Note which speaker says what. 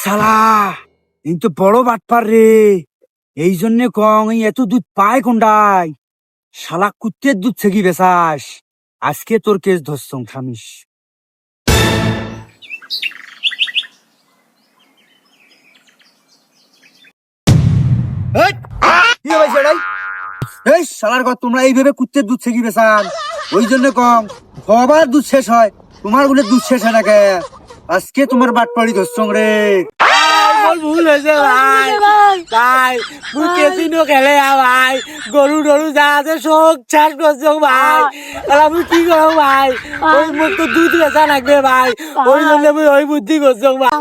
Speaker 1: শালা কিন্তু বড় বাটপার রে। এই জন্য কং এই এত দুধ পায় কোনটাই। শালা কুত্তের দুধ থেকে বেচাস। আজকে তোর কেস ধরছং থামিস। কি হয়েছে রে? এই শালার ঘর তোমরা এইভাবে কুত্তের দুধ থেকে বেচান। ওই জন্য কম সবার দুধ শেষ হয়, তোমার বলে দুধ শেষ হয় না কে? আজকে তোমার বাটপাড়ি ধরছং রে। ভুল হয়েছে ভাই, ভাই কেসিনো খেলে ভাই, গরু টরু যা আছে সব চাষ করছো ভাই। আমি কি করো ভাই, ওই মুখ তো দুধ বেচা লাগবে ভাই, ওই জন্য আমি ওই বুদ্ধি করছো ভাই।